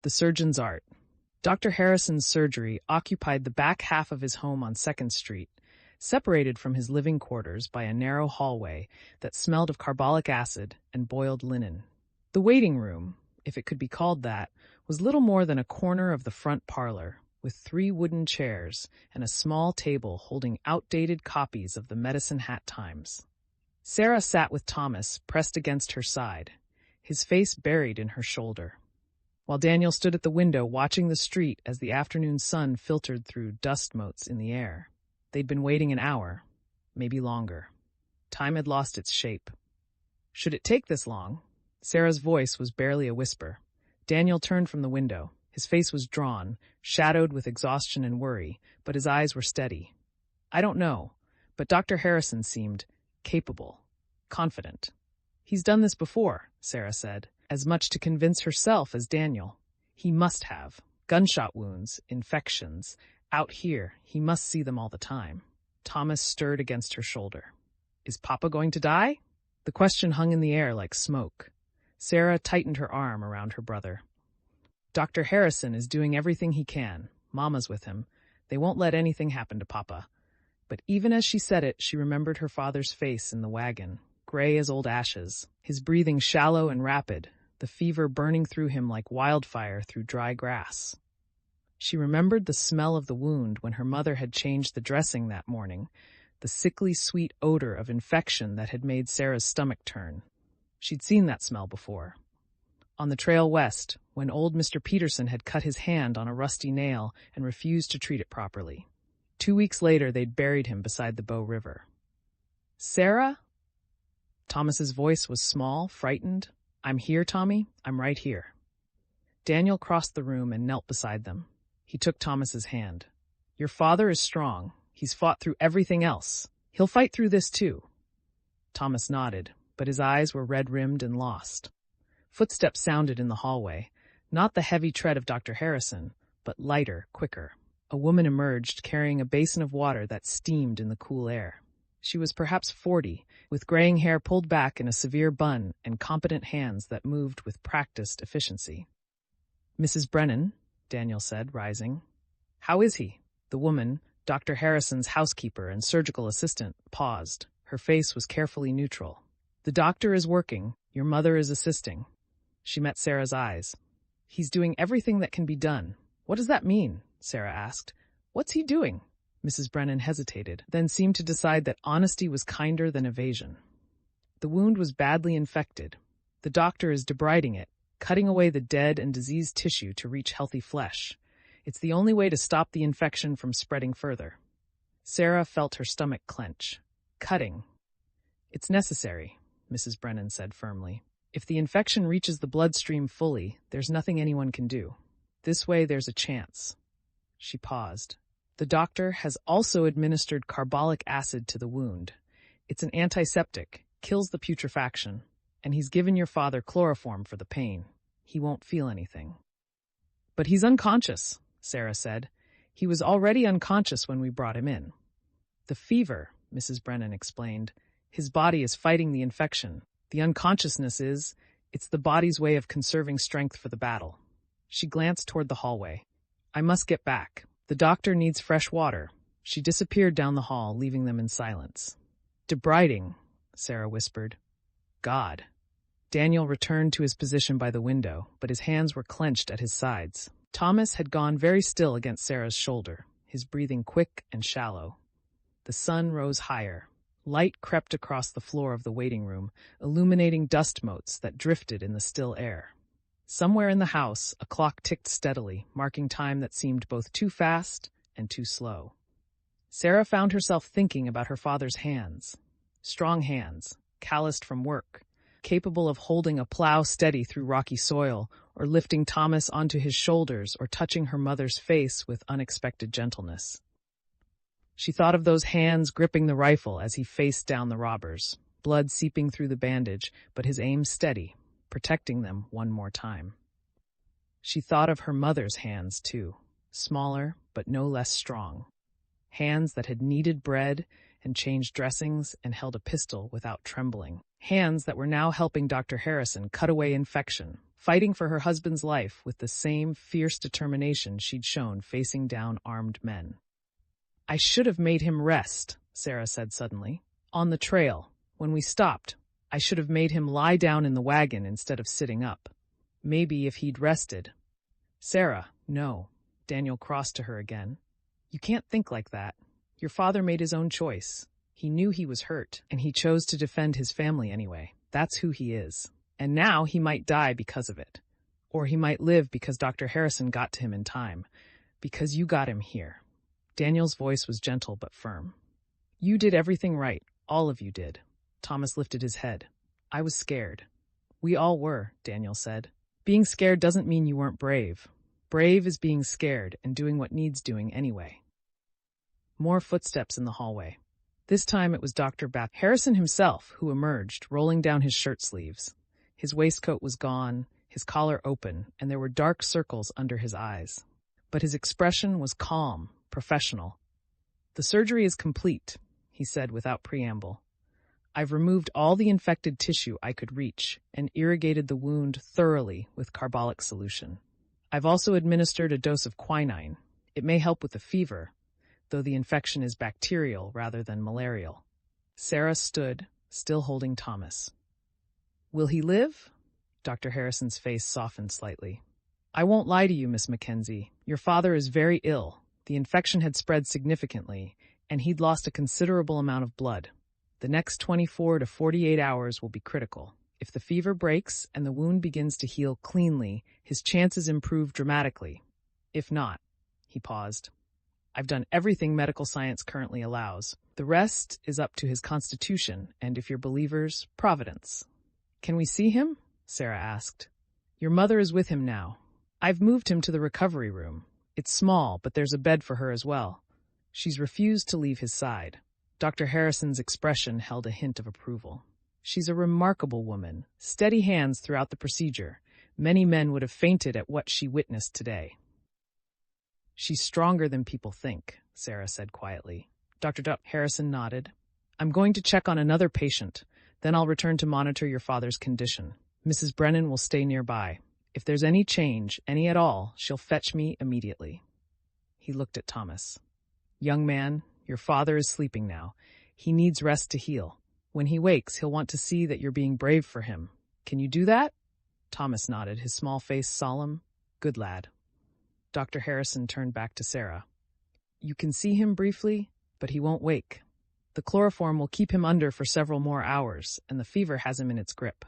The surgeon's art. Dr. Harrison's surgery occupied the back half of his home on 2nd Street, separated from his living quarters by a narrow hallway that smelled of carbolic acid and boiled linen. The waiting room, if it could be called that, was little more than a corner of the front parlor, with 3 wooden chairs and a small table holding outdated copies of the Medicine Hat Times. Sarah sat with Thomas pressed against her side, his face buried in her shoulder, while Daniel stood at the window watching the street as the afternoon sun filtered through dust motes in the air. They'd been waiting an hour, maybe longer. Time had lost its shape. Should it take this long? Sarah's voice was barely a whisper. Daniel turned from the window. His face was drawn, shadowed with exhaustion and worry, but his eyes were steady. I don't know, but Dr. Harrison seemed capable, confident. He's done this before, Sarah said, as much to convince herself as Daniel. He must have. Gunshot wounds, infections. Out here, he must see them all the time. Thomas stirred against her shoulder. Is Papa going to die? The question hung in the air like smoke. Sarah tightened her arm around her brother. Dr. Harrison is doing everything he can. Mama's with him. They won't let anything happen to Papa. But even as she said it, she remembered her father's face in the wagon, gray as old ashes, his breathing shallow and rapid, the fever burning through him like wildfire through dry grass. She remembered the smell of the wound when her mother had changed the dressing that morning, the sickly sweet odor of infection that had made Sarah's stomach turn. She'd seen that smell before. On the trail west, when old Mr. Peterson had cut his hand on a rusty nail and refused to treat it properly. 2 weeks later, they'd buried him beside the Bow River. Sarah? Thomas's voice was small, frightened. I'm here, Tommy. I'm right here. Daniel crossed the room and knelt beside them. He took Thomas's hand. Your father is strong. He's fought through everything else. He'll fight through this too. Thomas nodded, but his eyes were red-rimmed and lost. Footsteps sounded in the hallway, not the heavy tread of Dr. Harrison, but lighter, quicker. A woman emerged carrying a basin of water that steamed in the cool air. She was perhaps 40, with graying hair pulled back in a severe bun and competent hands that moved with practiced efficiency. Mrs. Brennan, Daniel said, rising. How is he? The woman, Dr. Harrison's housekeeper and surgical assistant, paused. Her face was carefully neutral. The doctor is working. Your mother is assisting. She met Sarah's eyes. He's doing everything that can be done. What does that mean? Sarah asked. What's he doing? Mrs. Brennan hesitated, then seemed to decide that honesty was kinder than evasion. The wound was badly infected. The doctor is debriding it, cutting away the dead and diseased tissue to reach healthy flesh. It's the only way to stop the infection from spreading further. Sarah felt her stomach clench. Cutting. It's necessary, Mrs. Brennan said firmly. If the infection reaches the bloodstream fully, there's nothing anyone can do. This way there's a chance. She paused. The doctor has also administered carbolic acid to the wound. It's an antiseptic, kills the putrefaction, and he's given your father chloroform for the pain. He won't feel anything. But he's unconscious, Sarah said. He was already unconscious when we brought him in. The fever, Mrs. Brennan explained. His body is fighting the infection. The unconsciousness it's the body's way of conserving strength for the battle. She glanced toward the hallway. I must get back. The doctor needs fresh water. She disappeared down the hall, leaving them in silence. Debriding, Sarah whispered. God. Daniel returned to his position by the window, but his hands were clenched at his sides. Thomas had gone very still against Sarah's shoulder, his breathing quick and shallow. The sun rose higher. Light crept across the floor of the waiting room, illuminating dust motes that drifted in the still air. Somewhere in the house, a clock ticked steadily, marking time that seemed both too fast and too slow. Sarah found herself thinking about her father's hands. Strong hands, calloused from work, capable of holding a plow steady through rocky soil, or lifting Thomas onto his shoulders, or touching her mother's face with unexpected gentleness. She thought of those hands gripping the rifle as he faced down the robbers, blood seeping through the bandage, but his aim steady, protecting them one more time. She thought of her mother's hands, too, smaller but no less strong. Hands that had kneaded bread and changed dressings and held a pistol without trembling. Hands that were now helping Dr. Harrison cut away infection, fighting for her husband's life with the same fierce determination she'd shown facing down armed men. "I should have made him rest," Sarah said suddenly. "On the trail, when we stopped, I should have made him lie down in the wagon instead of sitting up. Maybe if he'd rested." "Sarah, no." Daniel crossed to her again. "You can't think like that. Your father made his own choice. He knew he was hurt, and he chose to defend his family anyway. That's who he is. And now he might die because of it. Or he might live because Dr. Harrison got to him in time. Because you got him here." Daniel's voice was gentle but firm. "You did everything right. All of you did." Thomas lifted his head. "I was scared." "We all were," Daniel said. "Being scared doesn't mean you weren't brave. Brave is being scared and doing what needs doing anyway." More footsteps in the hallway. This time it was Dr. Harrison himself who emerged, rolling down his shirt sleeves. His waistcoat was gone, his collar open, and there were dark circles under his eyes. But his expression was calm, professional. "The surgery is complete," he said without preamble. "I've removed all the infected tissue I could reach and irrigated the wound thoroughly with carbolic solution. I've also administered a dose of quinine. It may help with the fever, though the infection is bacterial rather than malarial." Sarah stood, still holding Thomas. "Will he live?" Dr. Harrison's face softened slightly. "I won't lie to you, Miss Mackenzie. Your father is very ill. The infection had spread significantly, and he'd lost a considerable amount of blood. The next 24 to 48 hours will be critical. If the fever breaks and the wound begins to heal cleanly, his chances improve dramatically. If not," he paused, "I've done everything medical science currently allows. The rest is up to his constitution and, if you're believers, providence." "Can we see him?" Sarah asked. "Your mother is with him now. I've moved him to the recovery room. It's small, but there's a bed for her as well. She's refused to leave his side." Dr. Harrison's expression held a hint of approval. "She's a remarkable woman, steady hands throughout the procedure. Many men would have fainted at what she witnessed today." "She's stronger than people think," Sarah said quietly. Dr. Harrison nodded. "I'm going to check on another patient. Then I'll return to monitor your father's condition. Mrs. Brennan will stay nearby. If there's any change, any at all, she'll fetch me immediately." He looked at Thomas. "Young man, your father is sleeping now. He needs rest to heal. When he wakes, he'll want to see that you're being brave for him. Can you do that?" Thomas nodded, his small face solemn. "Good lad." Dr. Harrison turned back to Sarah. "You can see him briefly, but he won't wake. The chloroform will keep him under for several more hours, and the fever has him in its grip.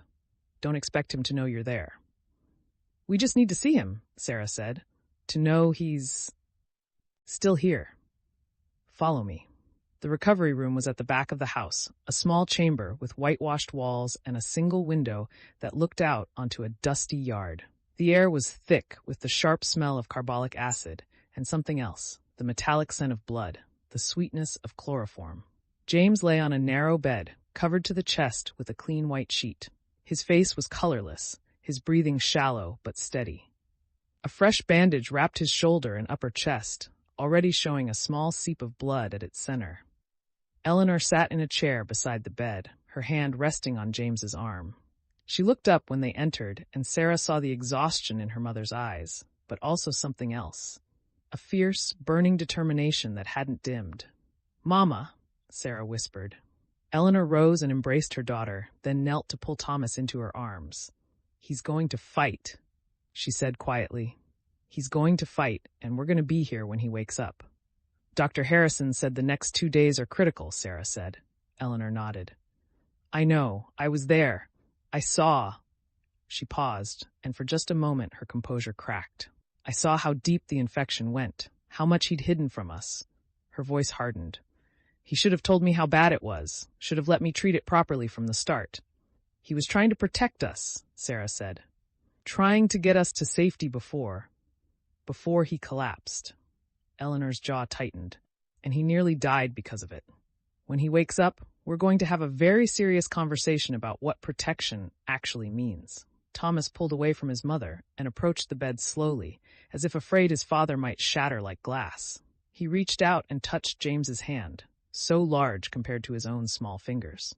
Don't expect him to know you're there." "We just need to see him," Sarah said, "to know he's still here. Follow me." The recovery room was at the back of the house, a small chamber with whitewashed walls and a single window that looked out onto a dusty yard. The air was thick with the sharp smell of carbolic acid and something else, the metallic scent of blood, the sweetness of chloroform. James lay on a narrow bed, covered to the chest with a clean white sheet. His face was colorless, his breathing shallow but steady. A fresh bandage wrapped his shoulder and upper chest, already showing a small seep of blood at its center. Eleanor sat in a chair beside the bed, her hand resting on James's arm. She looked up when they entered, and Sarah saw the exhaustion in her mother's eyes, but also something else. A fierce, burning determination that hadn't dimmed. "Mama," Sarah whispered. Eleanor rose and embraced her daughter, then knelt to pull Thomas into her arms. "He's going to fight," she said quietly. "He's going to fight, and we're going to be here when he wakes up." "Dr. Harrison said the next 2 days are critical," Sarah said. Eleanor nodded. "I know. I was there. I saw." She paused, and for just a moment her composure cracked. "I saw how deep the infection went, how much he'd hidden from us." Her voice hardened. "He should have told me how bad it was, should have let me treat it properly from the start." "He was trying to protect us," Sarah said. "Trying to get us to safety before he collapsed." Eleanor's jaw tightened, "and he nearly died because of it. When he wakes up, we're going to have a very serious conversation about what protection actually means." Thomas pulled away from his mother and approached the bed slowly, as if afraid his father might shatter like glass. He reached out and touched James's hand, so large compared to his own small fingers.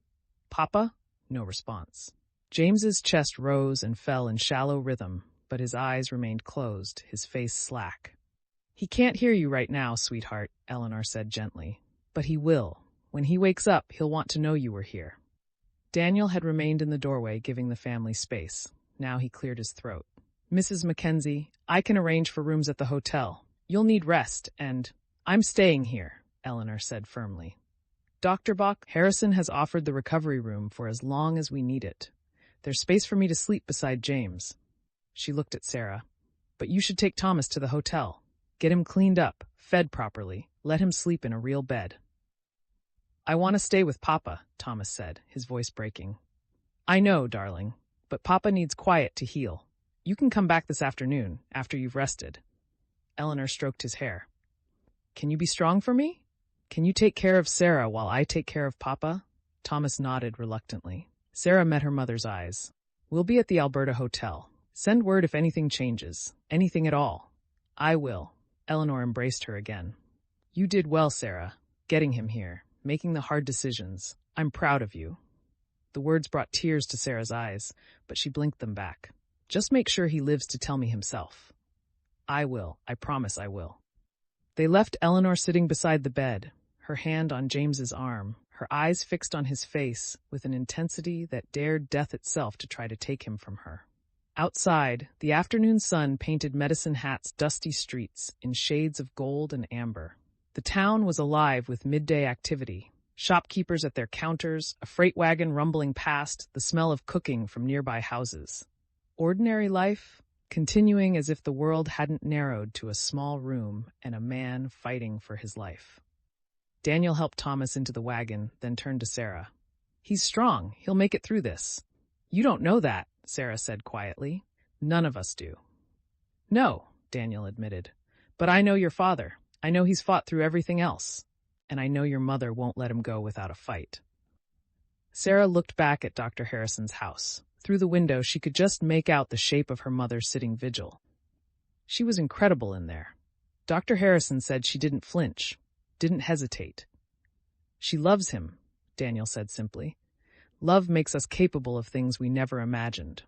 "Papa?" No response. James's chest rose and fell in shallow rhythm, but his eyes remained closed, his face slack. "He can't hear you right now, sweetheart," Eleanor said gently. "But he will. When he wakes up, he'll want to know you were here." Daniel had remained in the doorway, giving the family space. Now he cleared his throat. "Mrs. Mackenzie, I can arrange for rooms at the hotel. You'll need rest, and I'm staying here," Eleanor said firmly. "Dr. Bach, Harrison has offered the recovery room for as long as we need it. There's space for me to sleep beside James." She looked at Sarah. "But you should take Thomas to the hotel. Get him cleaned up, fed properly, let him sleep in a real bed." "I want to stay with Papa," Thomas said, his voice breaking. "I know, darling, but Papa needs quiet to heal. You can come back this afternoon, after you've rested." Eleanor stroked his hair. "Can you be strong for me? Can you take care of Sarah while I take care of Papa?" Thomas nodded reluctantly. Sarah met her mother's eyes. "We'll be at the Alberta Hotel. Send word if anything changes, anything at all." "I will." Eleanor embraced her again. "You did well, Sarah, getting him here, making the hard decisions. I'm proud of you." The words brought tears to Sarah's eyes, but she blinked them back. "Just make sure he lives to tell me himself." "I will. I promise I will." They left Eleanor sitting beside the bed, her hand on James's arm, her eyes fixed on his face with an intensity that dared death itself to try to take him from her. Outside, the afternoon sun painted Medicine Hat's dusty streets in shades of gold and amber. The town was alive with midday activity. Shopkeepers at their counters, a freight wagon rumbling past, the smell of cooking from nearby houses. Ordinary life, continuing as if the world hadn't narrowed to a small room and a man fighting for his life. Daniel helped Thomas into the wagon, then turned to Sarah. "He's strong. He'll make it through this." "You don't know that," Sarah said quietly. "None of us do." "No," Daniel admitted. "But I know your father. I know he's fought through everything else. And I know your mother won't let him go without a fight." Sarah looked back at Dr. Harrison's house. Through the window, she could just make out the shape of her mother sitting vigil. She was incredible in there. Dr. Harrison said she didn't flinch, didn't hesitate. "She loves him," Daniel said simply. "Love makes us capable of things we never imagined."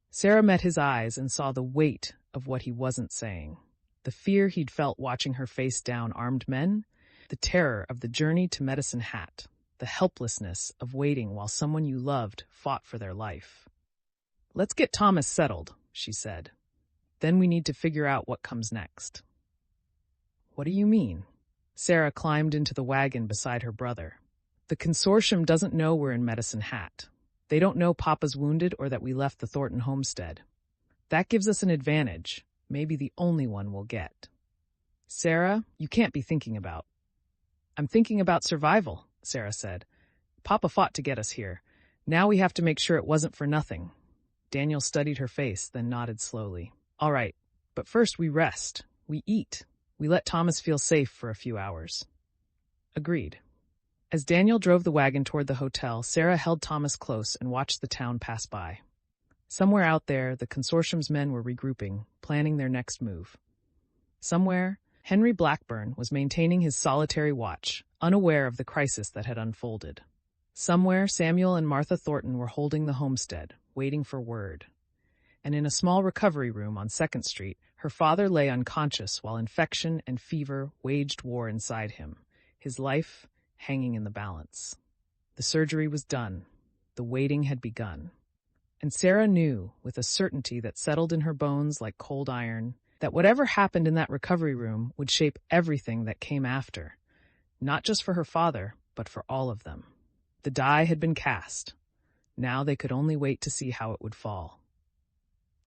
Sarah met his eyes and saw the weight of what he wasn't saying. The fear he'd felt watching her face down armed men, the terror of the journey to Medicine Hat, the helplessness of waiting while someone you loved fought for their life. "Let's get Thomas settled," she said. "Then we need to figure out what comes next." "What do you mean?" Sarah climbed into the wagon beside her brother. "The consortium doesn't know we're in Medicine Hat. They don't know Papa's wounded or that we left the Thornton homestead. That gives us an advantage, maybe the only one we'll get." "Sarah, you can't be thinking about—" "I'm thinking about survival," Sarah said. "Papa fought to get us here. Now we have to make sure it wasn't for nothing." Daniel studied her face, then nodded slowly. "All right, but first we rest, we eat, we let Thomas feel safe for a few hours." "Agreed." As Daniel drove the wagon toward the hotel, Sarah held Thomas close and watched the town pass by. Somewhere out there, the consortium's men were regrouping, planning their next move. Somewhere, Henry Blackburn was maintaining his solitary watch, unaware of the crisis that had unfolded. Somewhere, Samuel and Martha Thornton were holding the homestead, waiting for word. And in a small recovery room on 2nd Street, her father lay unconscious while infection and fever waged war inside him, his life hanging in the balance. The surgery was done. The waiting had begun. And Sarah knew, with a certainty that settled in her bones like cold iron, that whatever happened in that recovery room would shape everything that came after, not just for her father, but for all of them. The die had been cast. Now they could only wait to see how it would fall.